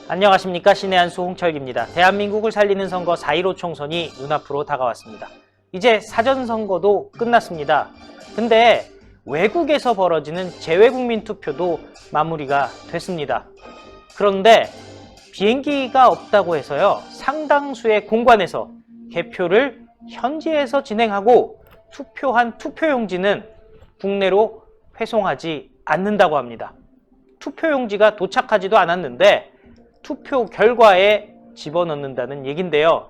안녕하십니까. 신의 한수 홍철기입니다. 대한민국을 살리는 선거 4.15 총선이 눈앞으로 다가왔습니다. 이제 사전선거도 끝났습니다. 근데 외국에서 벌어지는 재외국민 투표도 마무리가 됐습니다. 그런데 비행기가 없다고 해서요, 상당수의 공관에서 개표를 현지에서 진행하고 투표한 투표용지는 국내로 회송하지 않는다고 합니다. 투표용지가 도착하지도 않았는데 투표 결과에 집어넣는다는 얘긴데요.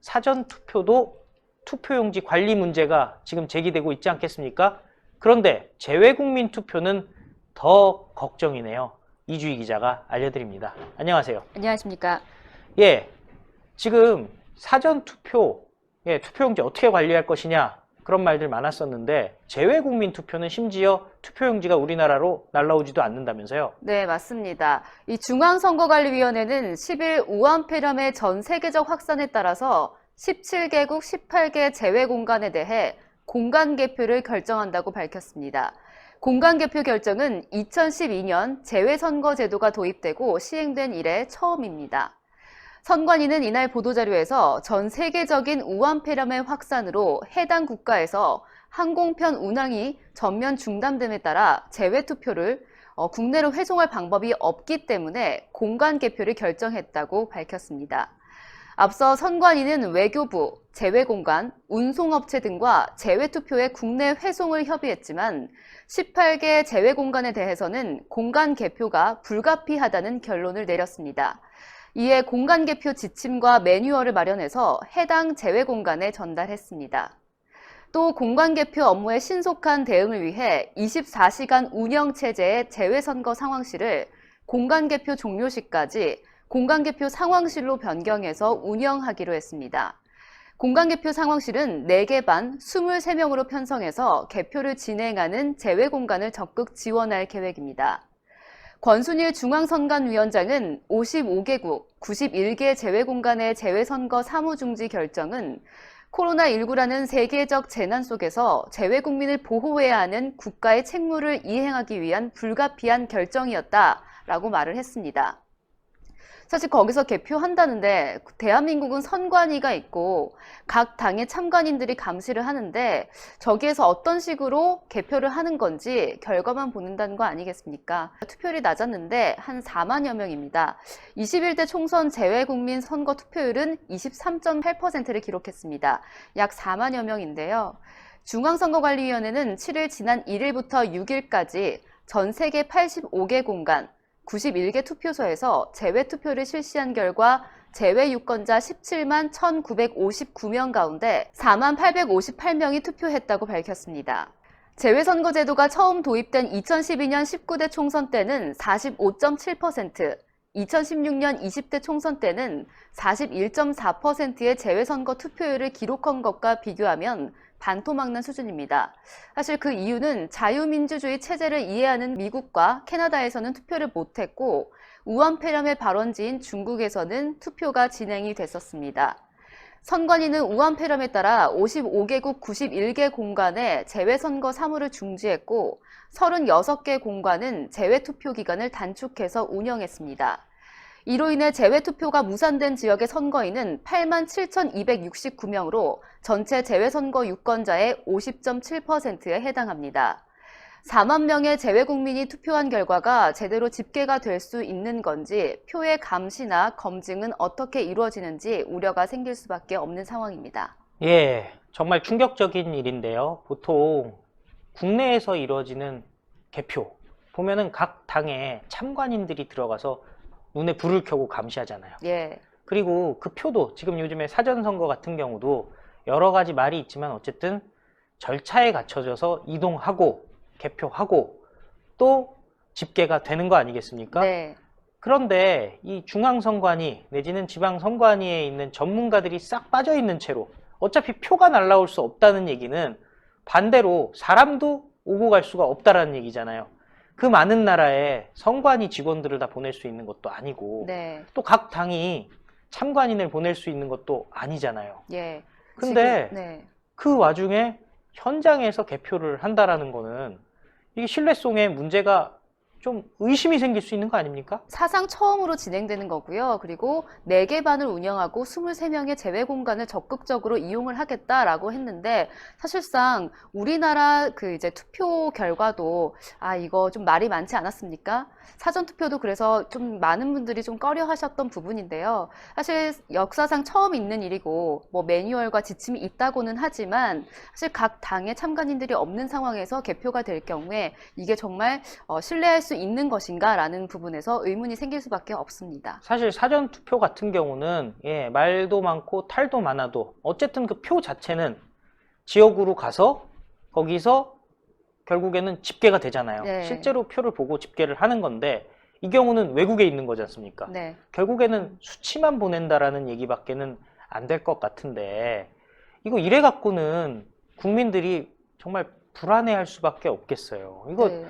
사전투표도 투표용지 관리 문제가 지금 제기되고 있지 않겠습니까? 그런데 재외국민 투표는 더 걱정이네요. 이주희 기자가 알려드립니다. 안녕하세요. 안녕하십니까. 예, 지금 사전투표, 투표용지 어떻게 관리할 것이냐, 그런 말들 많았었는데 재외국민 투표는 심지어 투표용지가 우리나라로 날라오지도 않는다면서요? 네, 맞습니다. 이 중앙선거관리위원회는 10일 우한 폐렴의 전 세계적 확산에 따라서 17개국 18개 재외 공간에 대해 공간 개표를 결정한다고 밝혔습니다. 공간 개표 결정은 2012년 재외선거 제도가 도입되고 시행된 이래 처음입니다. 선관위는 이날 보도자료에서 전 세계적인 우한 폐렴의 확산으로 해당 국가에서 항공편 운항이 전면 중단됨에 따라 재외투표를 국내로 회송할 방법이 없기 때문에 공간 개표를 결정했다고 밝혔습니다. 앞서 선관위는 외교부, 재외공간, 운송업체 등과 재외투표의 국내 회송을 협의했지만 18개 재외공간에 대해서는 공간 개표가 불가피하다는 결론을 내렸습니다. 이에 공간 개표 지침과 매뉴얼을 마련해서 해당 재외 공간에 전달했습니다. 또 공간 개표 업무의 신속한 대응을 위해 24시간 운영 체제의 재외선거 상황실을 공간 개표 종료 시까지 공간 개표 상황실로 변경해서 운영하기로 했습니다. 공간 개표 상황실은 4개 반 23명으로 편성해서 개표를 진행하는 재외 공간을 적극 지원할 계획입니다. 권순일 중앙선관위원장은 55개국 91개 재외공간의 재외선거 사무중지 결정은 코로나19라는 세계적 재난 속에서 재외국민을 보호해야 하는 국가의 책무를 이행하기 위한 불가피한 결정이었다라고 말을 했습니다. 사실 거기서 개표한다는데 대한민국은 선관위가 있고 각 당의 참관인들이 감시를 하는데 저기에서 어떤 식으로 개표를 하는 건지 결과만 보는다는 거 아니겠습니까? 투표율이 낮았는데 한 4만여 명입니다. 21대 총선 재외국민 선거 투표율은 23.8%를 기록했습니다. 약 4만여 명인데요. 중앙선거관리위원회는 7일 지난 1일부터 6일까지 전 세계 85개 공간 91개 투표소에서 재외투표를 실시한 결과 재외 유권자 17만 1,959명 가운데 4만 858명이 투표했다고 밝혔습니다. 재외선거제도가 처음 도입된 2012년 19대 총선 때는 45.7%, 2016년 20대 총선 때는 41.4%의 재외선거 투표율을 기록한 것과 비교하면 반토막난 수준입니다. 사실 그 이유는 자유민주주의 체제를 이해하는 미국과 캐나다에서는 투표를 못했고 우한 폐렴의 발원지인 중국에서는 투표가 진행이 됐었습니다. 선관위는 우한 폐렴에 따라 55개국 91개 공간에 재외선거 사무를 중지했고 36개 공간은 재외투표 기간을 단축해서 운영했습니다. 이로 인해 재외투표가 무산된 지역의 선거인은 8만 7,269명으로 전체 재외선거 유권자의 50.7%에 해당합니다. 4만 명의 재외국민이 투표한 결과가 제대로 집계가 될 수 있는 건지 표의 감시나 검증은 어떻게 이루어지는지 우려가 생길 수밖에 없는 상황입니다. 예, 정말 충격적인 일인데요. 보통 국내에서 이루어지는 개표 보면은 각 당의 참관인들이 들어가서 눈에 불을 켜고 감시하잖아요. 예. 그리고 그 표도 지금 요즘에 사전선거 같은 경우도 여러 가지 말이 있지만 어쨌든 절차에 갖춰져서 이동하고 개표하고 또 집계가 되는 거 아니겠습니까? 네. 그런데 이 중앙선관위 내지는 지방선관위에 있는 전문가들이 싹 빠져 있는 채로 어차피 표가 날라올 수 없다는 얘기는 반대로 사람도 오고 갈 수가 없다라는 얘기잖아요. 그 많은 나라에 선관위 직원들을 다 보낼 수 있는 것도 아니고 네. 또 각 당이 참관인을 보낼 수 있는 것도 아니잖아요. 예. 근데 네. 그 와중에 현장에서 개표를 한다라는 거는 이게 신뢰성에 문제가 좀 의심이 생길 수 있는 거 아닙니까? 사상 처음으로 진행되는 거고요. 그리고 4개 반을 운영하고 23명의 제외 공간을 적극적으로 이용을 하겠다라고 했는데, 사실상 우리나라 그 이제 투표 결과도 이거 좀 말이 많지 않았습니까? 사전 투표도 그래서 좀 많은 분들이 좀 꺼려 하셨던 부분인데요. 사실 역사상 처음 있는 일이고 뭐 매뉴얼과 지침이 있다고는 하지만 사실 각 당의 참관인들이 없는 상황에서 개표가 될 경우에 이게 정말 신뢰할 수 있는 것인가라는 부분에서 의문이 생길 수밖에 없습니다. 사실 사전 투표 같은 경우는 말도 많고 탈도 많아도 어쨌든 그 표 자체는 지역으로 가서 거기서 결국에는 집계가 되잖아요. 네. 실제로 표를 보고 집계를 하는 건데 이 경우는 외국에 있는 거지 않습니까? 네. 결국에는 수치만 보낸다라는 얘기밖에는 안 될 것 같은데 이거 이래 갖고는 국민들이 정말 불안해할 수밖에 없겠어요. 이거 네.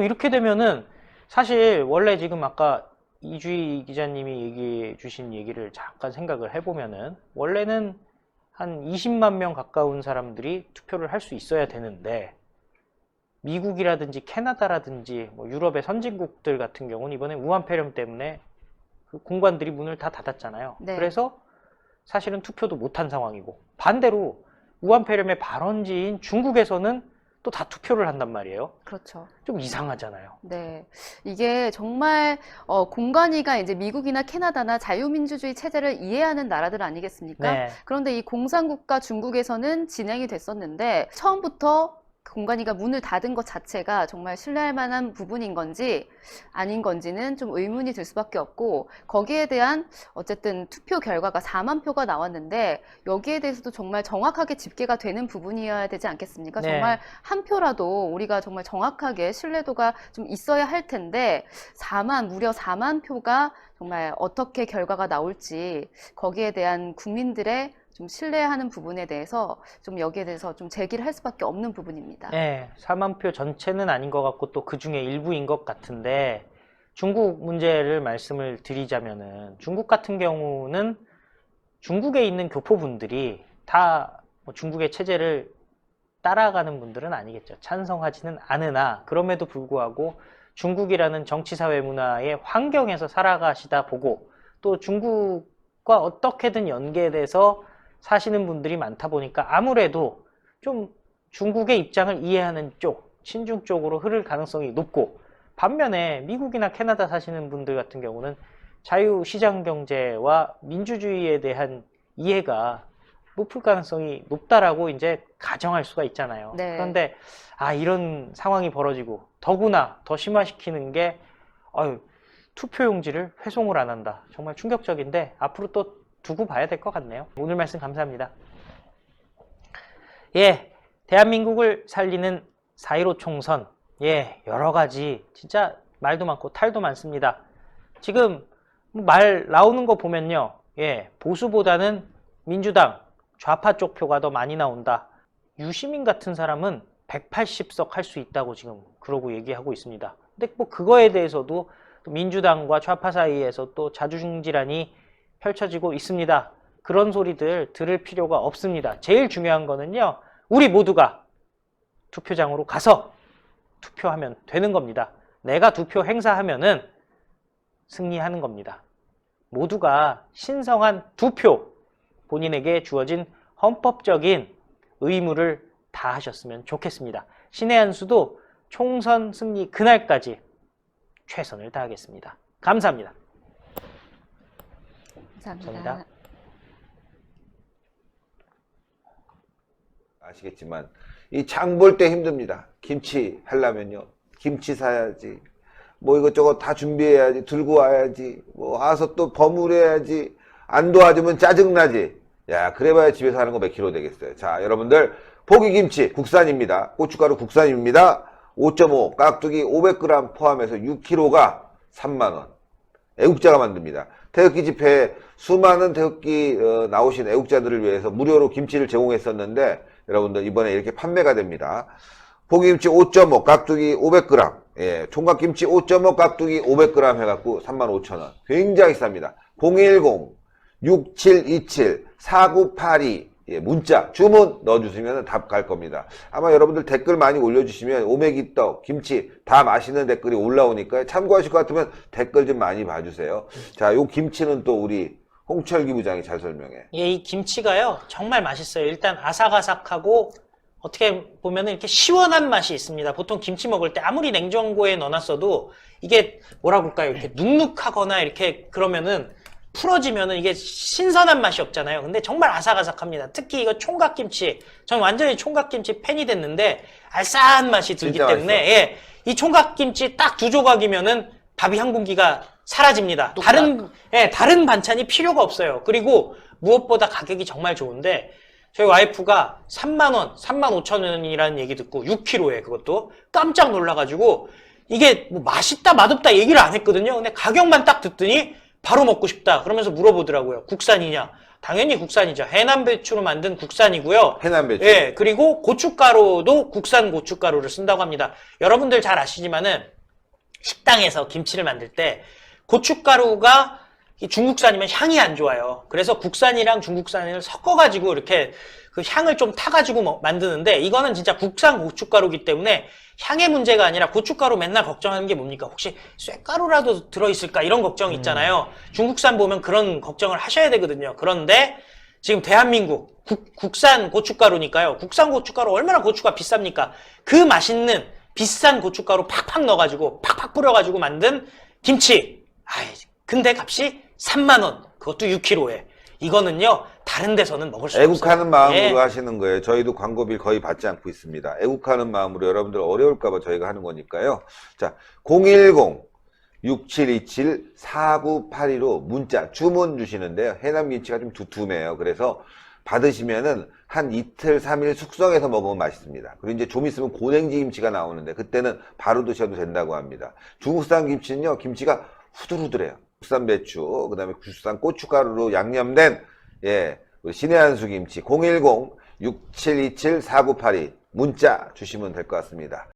이렇게 되면은 사실 원래 지금 아까 이주희 기자님이 얘기해 주신 얘기를 잠깐 생각을 해보면은 원래는 한 20만 명 가까운 사람들이 투표를 할 수 있어야 되는데 미국이라든지 캐나다라든지 뭐 유럽의 선진국들 같은 경우는 이번에 우한 폐렴 때문에 그 공관들이 문을 다 닫았잖아요. 네. 그래서 사실은 투표도 못한 상황이고 반대로 우한 폐렴의 발원지인 중국에서는 또 다 투표를 한단 말이에요. 그렇죠. 좀 이상하잖아요. 네. 이게 정말 공관위가 이제 미국이나 캐나다나 자유민주주의 체제를 이해하는 나라들 아니겠습니까? 네. 그런데 이 공산국가 중국에서는 진행이 됐었는데 처음부터 공관위가 문을 닫은 것 자체가 정말 신뢰할 만한 부분인 건지 아닌 건지는 좀 의문이 들 수밖에 없고, 거기에 대한 어쨌든 투표 결과가 4만 표가 나왔는데 여기에 대해서도 정말 정확하게 집계가 되는 부분이어야 되지 않겠습니까? 네. 정말 한 표라도 우리가 정말 정확하게 신뢰도가 좀 있어야 할 텐데 무려 4만 표가 정말 어떻게 결과가 나올지 거기에 대한 국민들의 좀 신뢰하는 부분에 대해서 좀 여기에 대해서 좀 제기를 할 수밖에 없는 부분입니다. 네, 4만 표 전체는 아닌 것 같고 또 그 중에 일부인 것 같은데 중국 문제를 말씀을 드리자면은 중국 같은 경우는 중국에 있는 교포분들이 다 뭐 중국의 체제를 따라가는 분들은 아니겠죠. 찬성하지는 않으나 그럼에도 불구하고 중국이라는 정치, 사회, 문화의 환경에서 살아가시다 보고 또 중국과 어떻게든 연계돼서 사시는 분들이 많다 보니까 아무래도 좀 중국의 입장을 이해하는 쪽, 친중 쪽으로 흐를 가능성이 높고, 반면에 미국이나 캐나다 사시는 분들 같은 경우는 자유시장 경제와 민주주의에 대한 이해가 높을 가능성이 높다라고 이제 가정할 수가 있잖아요. 네. 그런데 이런 상황이 벌어지고 더구나 더 심화시키는 게 투표용지를 회송을 안 한다. 정말 충격적인데 앞으로 또 두고 봐야 될 것 같네요. 오늘 말씀 감사합니다. 대한민국을 살리는 4.15 총선. 여러 가지 진짜 말도 많고 탈도 많습니다. 지금 말 나오는 거 보면요. 보수보다는 민주당, 좌파 쪽 표가 더 많이 나온다. 유시민 같은 사람은 180석 할 수 있다고 지금 그러고 얘기하고 있습니다. 근데 뭐 그거에 대해서도 민주당과 좌파 사이에서 또 자주중질환이 펼쳐지고 있습니다. 그런 소리들 들을 필요가 없습니다. 제일 중요한 거는요, 우리 모두가 투표장으로 가서 투표하면 되는 겁니다. 내가 투표 행사하면은 승리하는 겁니다. 모두가 신성한 투표, 본인에게 주어진 헌법적인 의무를 다하셨으면 좋겠습니다. 신의 한 수도 총선 승리 그날까지 최선을 다하겠습니다. 감사합니다. 감사합니다. 아시겠지만 이 장 볼 때 힘듭니다. 김치 하려면요, 김치 사야지, 뭐 이것저것 다 준비해야지, 들고 와야지, 뭐 와서 또 버무려야지, 안 도와주면 짜증나지. 야, 그래봐야 집에서 하는 거 몇 킬로 되겠어요. 자, 여러분들, 포기김치 국산입니다. 고춧가루 국산입니다. 5.5 깍두기 500g 포함해서 6kg가 3만원. 애국자가 만듭니다. 태극기 집회에 수많은 태극기 나오신 애국자들을 위해서 무료로 김치를 제공했었는데 여러분들 이번에 이렇게 판매가 됩니다. 포기김치 5.5 깍두기 500g, 총각김치 5.5 깍두기 500g 해갖고 35,000원. 굉장히 쌉니다. 010-6727-4982, 예, 문자, 주문 넣어주시면 답 갈 겁니다. 아마 여러분들 댓글 많이 올려주시면 오메기떡, 김치 다 맛있는 댓글이 올라오니까 참고하실 것 같으면 댓글 좀 많이 봐주세요. 자, 요 김치는 또 우리 홍철기 부장이 잘 설명해. 예, 이 김치가요, 정말 맛있어요. 일단 아삭아삭하고 어떻게 보면은 이렇게 시원한 맛이 있습니다. 보통 김치 먹을 때 아무리 냉장고에 넣어놨어도 이게 뭐라고 할까요? 이렇게 눅눅하거나 이렇게 그러면은 풀어지면은 이게 신선한 맛이 없잖아요. 근데 정말 아삭아삭합니다. 특히 이거 총각김치. 저는 완전히 총각김치 팬이 됐는데 알싸한 맛이 들기 진짜 때문에 맛있어. 예, 이 총각김치 딱 2조각이면은 밥이 한 공기가 사라집니다. 다른 반찬이 필요가 없어요. 그리고 무엇보다 가격이 정말 좋은데 저희 와이프가 3만원, 35,000원이라는 얘기 듣고 6kg에 그것도 깜짝 놀라가지고 이게 뭐 맛있다 맛없다 얘기를 안 했거든요. 근데 가격만 딱 듣더니 바로 먹고 싶다 그러면서 물어보더라고요. 국산이냐? 당연히 국산이죠. 해남 배추로 만든 국산이고요. 해남 배추. 예, 그리고 고춧가루도 국산 고춧가루를 쓴다고 합니다. 여러분들 잘 아시지만은 식당에서 김치를 만들 때 고춧가루가 이 중국산이면 향이 안 좋아요. 그래서 국산이랑 중국산을 섞어가지고 이렇게 그 향을 좀 타가지고 만드는데 이거는 진짜 국산 고춧가루기 때문에 향의 문제가 아니라 고춧가루 맨날 걱정하는 게 뭡니까? 혹시 쇳가루라도 들어있을까? 이런 걱정 있잖아요. 중국산 보면 그런 걱정을 하셔야 되거든요. 그런데 지금 대한민국 국산 고춧가루니까요. 국산 고춧가루 얼마나 고추가 비쌉니까? 그 맛있는 비싼 고춧가루 팍팍 넣어가지고 팍팍 뿌려가지고 만든 김치. 근데 값이 3만원. 그것도 6kg에. 이거는요, 다른 데서는 먹을 수 없어요. 애국하는 마음으로 예. 하시는 거예요. 저희도 광고비를 거의 받지 않고 있습니다. 애국하는 마음으로 여러분들 어려울까봐 저희가 하는 거니까요. 자, 010-6727-4982로 문자 주문 주시는데요. 해남 김치가 좀 두툼해요. 그래서 받으시면은 한 이틀, 3일 숙성해서 먹으면 맛있습니다. 그리고 이제 좀 있으면 고냉지 김치가 나오는데 그때는 바로 드셔도 된다고 합니다. 중국산 김치는요, 김치가 후들후들해요. 국산 배추, 그 다음에 국산 고춧가루로 양념된, 예, 신의 한수 김치 010-6727-4982 문자 주시면 될 것 같습니다.